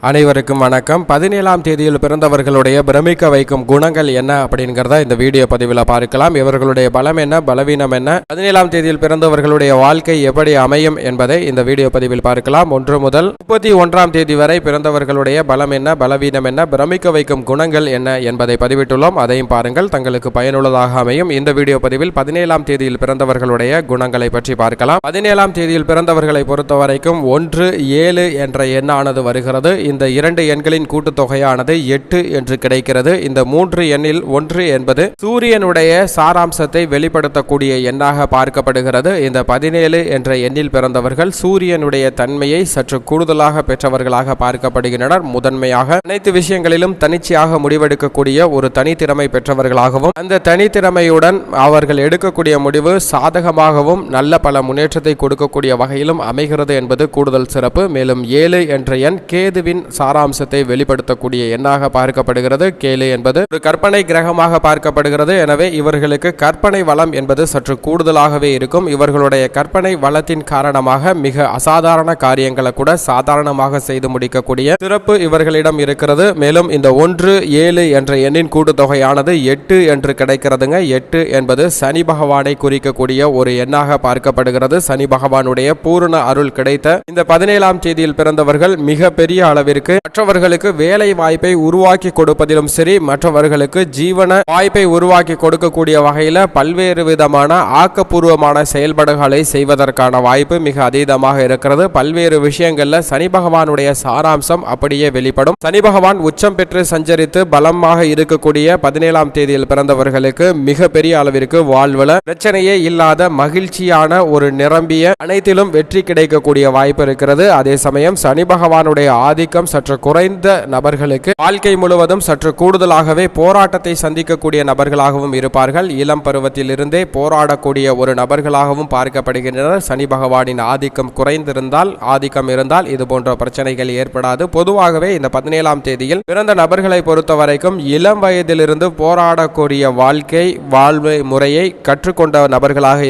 அனைவருக்கும் வணக்கம். 17ஆம் தேதியில் பிறந்தவர்களுடைய பிரமிக்க வைக்கும் குணங்கள் என்ன அப்படிங்கிறத இந்த வீடியோ பதிவில் பார்க்கலாம். இவர்களுடைய பலம் என்ன, பலவீனம் என்ன, 17ஆம் தேதியில் பிறந்தவர்களுடைய வாழ்க்கை எப்படி அமையும் என்பதை இந்த வீடியோ பதிவில் பார்க்கலாம். 1 முதல் 31ஆம் தேதி வரை பிறந்தவர்களுடைய பலம் என்ன, பலவீனம் என்ன, பிரமிக்க வைக்கும் குணங்கள் என்ன என்பதை பதிவிட்டுள்ளோம். அதையும் பாருங்கள், தங்களுக்கு பயனுள்ளதாக அமையும். இந்த வீடியோ பதிவில் 17ஆம் தேதியில் பிறந்தவர்களுடைய குணங்களை பற்றி பார்க்கலாம். 17ஆம் தேதியில் பிறந்தவர்களை பொறுத்தவரைக்கும் 1, 7 என்ற எண்ணானது வருகிறது. இந்த 2 எண்களின் கூட்டுத்தொகையானது 8 என்று கிடைக்கிறது. இந்த 3 எண்ணில் 1 என்பது சூரியனுடைய சாராம்சத்தை வெளிப்படுத்தக்கூடிய எண்ணாக பார்க்கப்படுகிறது. இந்த 17 என்ற எண்ணில் பிறந்தவர்கள் சூரியனுடைய தன்மையை சற்று கூடுதலாக பெற்றவர்களாக பார்க்கப்படுகின்றனர். முதன்மையாக அனைத்து விஷயங்களிலும் தனிச்சையாக முடிவெடுக்கக்கூடிய ஒரு தனித்திறமை பெற்றவர்களாகவும், அந்த தனித்திறமையுடன் அவர்கள் எடுக்கக்கூடிய முடிவு சாதகமாகவும் நல்ல பல முன்னேற்றத்தை கொடுக்கக்கூடிய வகையிலும் அமைகிறது என்பது கூடுதல் சிறப்பு. மேலும் 7 என்ற எண் கேதுவின் சாராம்சத்தை வெளிப்படுத்தக்கூடிய எண்ணாக பார்க்கப்படுகிறது. கேது என்பது ஒரு கற்பனை கிரகமாக பார்க்கப்படுகிறது. எனவே இவர்களுக்கு கற்பனை வளம் என்பது சற்று கூடுதலாகவே இருக்கும். இவர்களுடைய கற்பனை வளத்தின் காரணமாக மிக அசாதாரண காரியங்களை கூட சாதாரணமாக செய்து முடிக்கக்கூடிய சிறப்பு இவர்களிடம் இருக்கிறது. மேலும் இந்த 1, 7 என்ற எண்ணின் கூட்டுத்தொகையானது 8 என்று கிடைக்கிறதுங்க. 8 என்பது சனி பகவானை குறிக்கக்கூடிய ஒரு எண்ணாக பார்க்கப்படுகிறது. சனி பகவானுடைய பூரண அருள் கிடைத்த இந்த 17ஆம் தேதியில் பிறந்தவர்கள் மிக பெரிய அளவிற்கு மற்றவர்களுக்கு வேலை வாய்ப்பை உருவாக்கி கொடுப்பதிலும் சரி, மற்றவர்களுக்கு ஜீவன வாய்ப்பை உருவாக்கி கொடுக்கக்கூடிய வகையில் பல்வேறு விதமான ஆக்கப்பூர்வமான செயல்பாடுகளை செய்வதற்கான வாய்ப்பு மிக அதீதமாக இருக்கிறது. பல்வேறு விஷயங்கள்ல சனி பகவானுடைய சாராம்சம் அப்படியே வெளிப்படும். சனி பகவான் உச்சம் பெற்று சஞ்சரித்து பலமாக இருக்கக்கூடிய 17ஆம் தேதியில் பிறந்தவர்களுக்கு மிக பெரிய அளவிற்கு வாழ்வுல பிரச்சனையே இல்லாத மகிழ்ச்சியான ஒரு நிரம்பிய அனைத்திலும் வெற்றி கிடைக்கக்கூடிய வாய்ப்பு இருக்கிறது. அதே சமயம் சனி பகவானுடைய ஆதிக்கம் சற்று குறைந்த நபர்களுக்கு வாழ்க்கை முழுவதும் சற்று கூடுதலாகவே போராட்டத்தை சந்திக்கக்கூடிய நபர்களாகவும் இருப்பார்கள். இளம் பருவத்தில் இருந்தே போராடக்கூடிய ஒரு நபர்களாகவும் பார்க்கப்படுகின்றனர். சனி பகவானின் ஆதிக்கம் குறைந்திருந்தால், ஆதிக்கம் இருந்தால் இது போன்ற பிரச்சனைகள் ஏற்படாது. பொதுவாகவே இந்த 17ஆம் தேதியில் பிறந்த நபர்களை பொறுத்த வரைக்கும் இளம் வயதிலிருந்து போராடக்கூடிய வாழ்க்கை வாழ்வு முறையை கற்றுக்கொண்ட நபர்களாக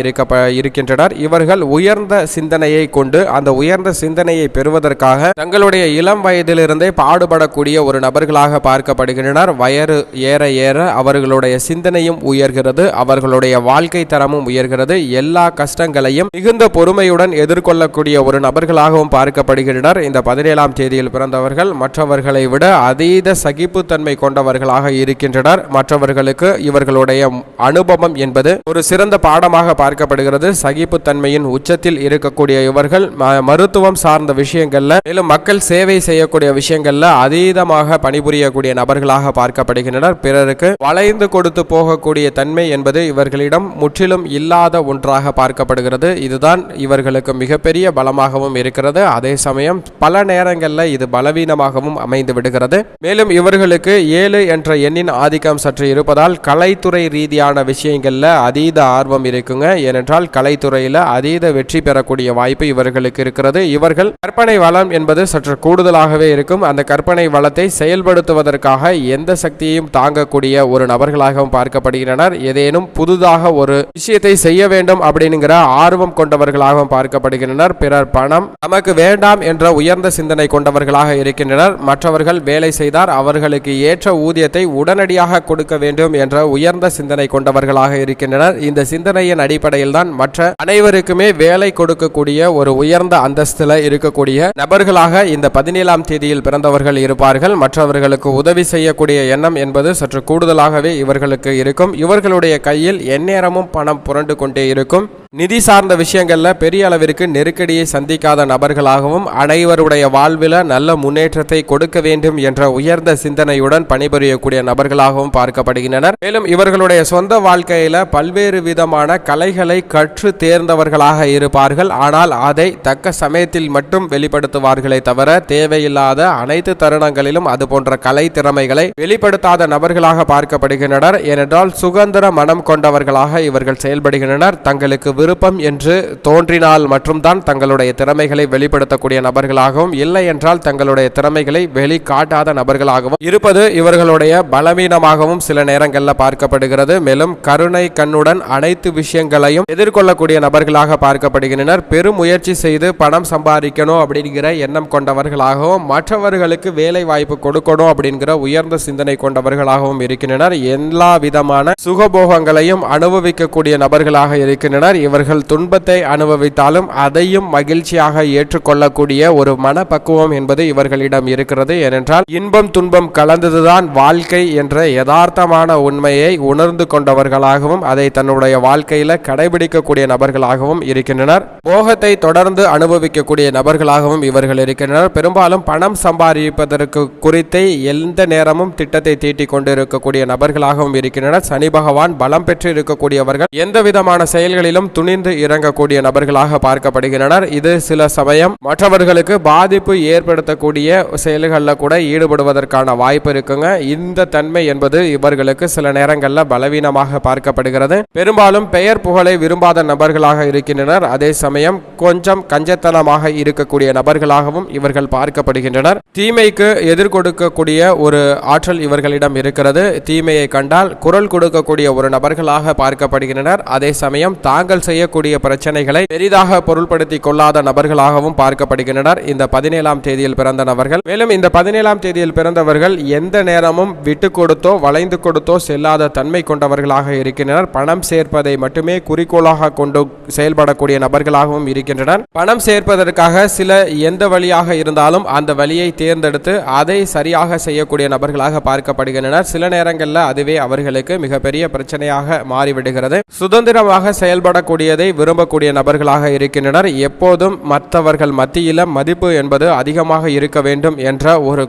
இருக்கின்றனர். இவர்கள் உயர்ந்த சிந்தனையை கொண்டு அந்த உயர்ந்த சிந்தனையை பெறுவதற்காக தங்களுடைய இளம் வயதிலிருந்தே பாடுபடக்கூடிய ஒரு நபர்களாக பார்க்கப்படுகின்றனர். வயது ஏற ஏற அவர்களுடைய சிந்தனையும் உயர்கிறது, அவர்களுடைய வாழ்க்கை தரமும் உயர்கிறது. எல்லா கஷ்டங்களையும் மிகுந்த பொறுமையுடன் எதிர்கொள்ளக்கூடிய ஒரு நபர்களாகவும் பார்க்கப்படுகின்றனர். இந்த 17ஆம் தேதியில் பிறந்தவர்கள் மற்றவர்களை விட அதீத சகிப்புத்தன்மை கொண்டவர்களாக இருக்கின்றனர். மற்றவர்களுக்கு இவர்களுடைய அனுபவம் என்பது ஒரு சிறந்த பாடமாக பார்க்கப்படுகிறது. சகிப்புத்தன்மையின் உச்சத்தில் இருக்கக்கூடிய இவர்கள் மருத்துவம் சார்ந்த விஷயங்கள்ல, மேலும் மக்கள் சேவை செய்யக்கூடிய விஷயங்கள்ல அதீதமாக பணிபுரியக்கூடிய நபர்களாக பார்க்கப்படுகின்றனர். பிறருக்கு வளைந்து கொடுத்து போகக்கூடிய தன்மை என்பது இவர்களிடம் முற்றிலும் இல்லாத ஒன்றாக பார்க்கப்படுகிறது. இதுதான் இவர்களுக்கு மிகப்பெரிய பலமாகவும் இருக்கிறது. அதே சமயம் பல நேரங்களில் இது பலவீனமாகவும் அமைந்து விடுகிறது. மேலும் இவர்களுக்கு 7 என்ற எண்ணின் ஆதிக்கம் சற்று இருப்பதால் கலைத்துறை ரீதியான விஷயங்கள்ல அதீத ஆர்வம் இருக்குங்க. ஏனென்றால் கலைத்துறையில அதீத வெற்றி பெறக்கூடிய வாய்ப்பு இவர்களுக்கு இருக்கிறது. இவர்கள் கற்பனை வளம் என்பது சற்று கூடுதலாகவே இருக்கும். அந்த கற்பனை வளத்தை செயல்படுத்துவதற்காக எந்த சக்தியையும் தாங்கக்கூடிய ஒரு நபர்களாகவும் பார்க்கப்படுகின்றனர். ஏதேனும் புதிதாக ஒரு விஷயத்தை செய்ய வேண்டும் அப்படிங்கிற ஆர்வம் கொண்டவர்களாகவும் பார்க்கப்படுகின்றனர். பிறர் பணம் நமக்கு வேண்டாம் என்ற உயர்ந்த சிந்தனை கொண்டவர்களாக இருக்கின்றனர். மற்றவர்கள் வேலை செய்தார் அவர்களுக்கு ஏற்ற ஊதியத்தை உடனடியாக கொடுக்க வேண்டும் என்ற உயர்ந்த சிந்தனை கொண்டவர்களாக இருக்கின்றனர். இந்த சிந்தனையின் அடிப்படையில் தான் மற்ற அனைவருக்குமே வேலை கொடுக்கக்கூடிய ஒரு உயர்ந்த அந்தஸ்தில் இருக்கக்கூடிய நபர்களாக இந்த 17ஆம் தேதியில் பிறந்தவர்கள் இருப்பார்கள். மற்றவர்களுக்கு உதவி செய்யக்கூடிய எண்ணம் என்பது சற்று கூடுதலாகவே இவர்களுக்கு இருக்கும். இவர்களுடைய கையில் எந்நேரமும் பணம் புரண்டு கொண்டே இருக்கும். நிதி சார்ந்த விஷயங்கள்ல பெரிய அளவிற்கு நெருக்கடியை சந்திக்காத நபர்களாகவும், அனைவருடைய வாழ்வில் நல்ல முன்னேற்றத்தை கொடுக்க வேண்டும் என்ற உயர்ந்த சிந்தனையுடன் பணிபுரியக்கூடிய நபர்களாகவும் பார்க்கப்படுகின்றனர். மேலும் இவர்களுடைய சொந்த வாழ்க்கையில பல்வேறு விதமான கலைகளை கற்று தேர்ந்தவர்களாக இருப்பார்கள். ஆனால் அதை தக்க சமயத்தில் மட்டும் வெளிப்படுத்துவார்களே தவிர தேவையில்லாத அனைத்து தருணங்களிலும் அது போன்ற கலை திறமைகளை வெளிப்படுத்தாத நபர்களாக பார்க்கப்படுகின்றனர். ஏனென்றால் சுதந்திர மனம் கொண்டவர்களாக இவர்கள் செயல்படுகின்றனர். தங்களுக்கு விருப்பம் என்று தோன்றினால் மட்டும்தான் தங்களுடைய திறமைகளை வெளிப்படுத்தக்கூடிய நபர்களாகவும், இல்லை என்றால் தங்களுடைய திறமைகளை வெளிக்காட்டாத நபர்களாகவும் இருப்பது இவர்களுடைய பலவீனமாகவும் சில நேரங்களில் பார்க்கப்படுகிறது. மேலும் கருணை கண்ணுடன் அனைத்து விஷயங்களையும் எதிர்கொள்ளக்கூடிய நபர்களாக பார்க்கப்படுகின்றனர். பெரும் முயற்சி செய்து பணம் சம்பாதிக்கணும் அப்படிங்கிற எண்ணம் கொண்டவர்களாகவும், மற்றவர்களுக்கு வேலை வாய்ப்பு கொடுக்கணும் அப்படிங்கிற உயர்ந்த சிந்தனை கொண்டவர்களாகவும் இருக்கின்றனர். எல்லா விதமான சுகபோகங்களையும் அனுபவிக்கக்கூடிய நபர்களாக இருக்கின்றனர். இவர்கள் துன்பத்தை அனுபவித்தாலும் அதையும் மகிழ்ச்சியாக ஏற்றுக்கொள்ளக்கூடிய ஒரு மனப்பக்குவம் என்பது இவர்களிடம் இருக்கிறது. ஏனென்றால் இன்பம் துன்பம் கலந்ததுதான் வாழ்க்கை என்ற யதார்த்தமான உண்மையை உணர்ந்து கொண்டவர்களாகவும் அதை தன்னுடைய வாழ்க்கையில கடைபிடிக்கக்கூடிய நபர்களாகவும் இருக்கின்றனர். போகத்தை தொடர்ந்து அனுபவிக்கக்கூடிய நபர்களாகவும் இவர்கள் இருக்கின்றனர். பெரும்பாலும் பணம் சம்பாதிப்பதற்கு குறித்தே எந்த நேரமும் திட்டத்தை தீட்டிக் கொண்டு இருக்கக்கூடிய நபர்களாகவும் இருக்கின்றனர். சனி பகவான் பலம் பெற்று இருக்கக்கூடியவர்கள் எந்த விதமான செயல்களிலும் துணிந்து இறங்கக்கூடிய நபர்களாக பார்க்கப்படுகின்றனர். இது சில சமயம் மற்றவர்களுக்கு பாதிப்பு ஏற்படுத்தக்கூடிய செயல்களில் கூட ஈடுபடுவதற்கான வாய்ப்பு இருக்குங்க. இந்த தன்மை என்பது இவர்களுக்கு சில நேரங்களில் பலவீனமாக பார்க்கப்படுகிறது. பெரும்பாலும் பெயர் புகழை விரும்பாத நபர்களாக இருக்கின்றனர். அதே சமயம் கொஞ்சம் கஞ்சத்தனமாக இருக்கக்கூடிய நபர்களாகவும் இவர்கள் பார்க்கப்படுகின்றனர். தீமைக்கு எதிர்கொடுக்கக்கூடிய ஒரு ஆற்றல் இவர்களிடம் இருக்கிறது. தீமையை கண்டால் குரல் கொடுக்கக்கூடிய ஒரு நபர்களாக பார்க்கப்படுகின்றனர். அதே சமயம் தாங்கள் செய்யக்கூடிய பிரச்சனைகளை பெரிதாக பொருள்படுத்திக் கொள்ளாத நபர்களாகவும் பார்க்கப்படுகின்றனர் இந்த 17ஆம் தேதியில் பிறந்த நபர்கள். மேலும் இந்த 17ஆம் தேதியில் பிறந்தவர்கள் எந்த நேரமும் விட்டு கொடுத்தோ வளைந்து கொடுத்தோ செல்லாத தன்மை கொண்டவர்களாக இருக்கின்றனர். பணம் சேர்ப்பதை மட்டுமே குறிக்கோளாக கொண்டு செயல்படக்கூடிய நபர்களாகவும் இருக்கின்றனர். பணம் சேர்ப்பதற்காக சில எந்த வழியாக இருந்தாலும் அந்த வழியை தேர்ந்தெடுத்து அதை சரியாக செய்யக்கூடிய நபர்களாக பார்க்கப்படுகின்றனர். சில நேரங்களில் அதுவே அவர்களுக்கு மிகப்பெரிய பிரச்சனையாக மாறிவிடுகிறது. சுதந்திரமாக செயல்படக்கூடியதை விரும்பக்கூடிய நபர்களாக இருக்கின்றனர். எப்போதும் மற்றவர்கள் மத்தியில மதிப்பு என்பது அதிகமாக இருக்க வேண்டும் என்ற ஒரு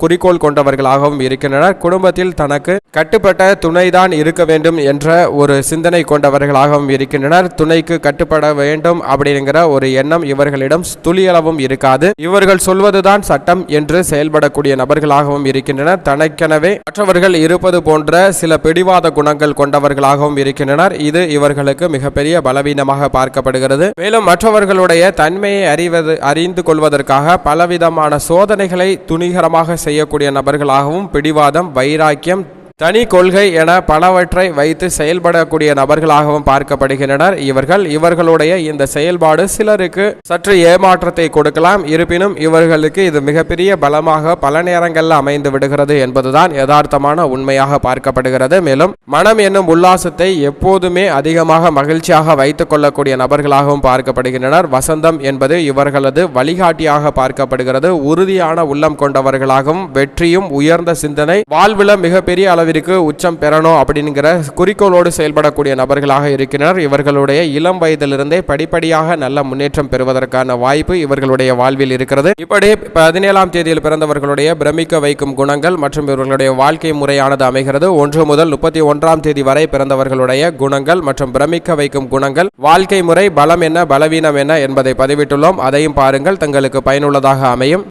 குறிக்கோள் கொண்டவர்களாகவும் இருக்கின்றனர். குடும்பத்தில் தனக்கு கட்டுப்பட்ட துணைதான் இருக்க வேண்டும் என்ற ஒரு சிந்தனை கொண்டவர்களாகவும் இருக்கின்றனர். துணைக்கு கட்டுப்பட வேண்டும் அப்படிங்கிற ஒரு எண்ணம் இவர்களிடம் துளியளவும் இருக்காது. இவர்கள் சொல்வதுதான் சட்டம் என்று செயல்படக்கூடிய நபர்களாகவும் இருக்கின்றனர். தனக்கெனவே மற்றவர்கள் இருப்பது போன்ற சில பிடிவாத குணங்கள் கொண்டவர்களாகவும் இருக்கின்றனர். இது இவர்களுக்கு மிகப்பெரிய பலவீனமாக பார்க்கப்படுகிறது. மேலும் மற்றவர்களுடைய தன்மையை அறிந்து கொள்வதற்காக பலவிதமான சோதனைகளை துணிகரமாக செய்யக்கூடிய நபர்களாகவும், பிடிவாதம், வைராக்கியம், தனி கொள்கை என பலவற்றை வைத்து செயல்படக்கூடிய நபர்களாகவும் பார்க்கப்படுகின்றனர். இவர்களுடைய இந்த செயல்பாடு சிலருக்கு சற்று ஏமாற்றத்தை கொடுக்கலாம். இருப்பினும் இவர்களுக்கு இது மிகப்பெரிய பலமாக பல நேரங்களில் அமைந்து விடுகிறது என்பதுதான் யதார்த்தமான உண்மையாக பார்க்கப்படுகிறது. மேலும் மனம் என்னும் உல்லாசத்தை எப்போதுமே அதிகமாக மகிழ்ச்சியாக வைத்துக் கொள்ளக்கூடிய நபர்களாகவும் பார்க்கப்படுகின்றனர். வசந்தம் என்பது இவர்களது வழிகாட்டியாக பார்க்கப்படுகிறது. உறுதியான உள்ளம் கொண்டவர்களாகவும், வெற்றியும் உயர்ந்த சிந்தனை, வாழ்வில் மிகப்பெரிய அளவில் உச்சம் பெறணும் அப்படிங்கிற குறிக்கோளோடு செயல்படக்கூடிய நபர்களாக இருக்கிறார். இவர்களுடைய இளம் வயதிலிருந்தே படிப்படியாக நல்ல முன்னேற்றம் பெறுவதற்கான வாய்ப்பு இவர்களுடைய வாழ்வில் இருக்கிறது. இப்படி 17ஆம் தேதியில் பிறந்தவர்களுடைய பிரமிக்க வைக்கும் குணங்கள் மற்றும் இவர்களுடைய வாழ்க்கை முறையானது அமைகிறது. 1 முதல் 31ஆம் தேதி வரை பிறந்தவர்களுடைய குணங்கள் மற்றும் பிரமிக்க வைக்கும் குணங்கள், வாழ்க்கை முறை, பலம் என்ன பலவீனம் என்ன என்பதை பதிவிட்டுள்ளோம். அதையும் பாருங்கள், தங்களுக்கு பயனுள்ளதாக அமையும்.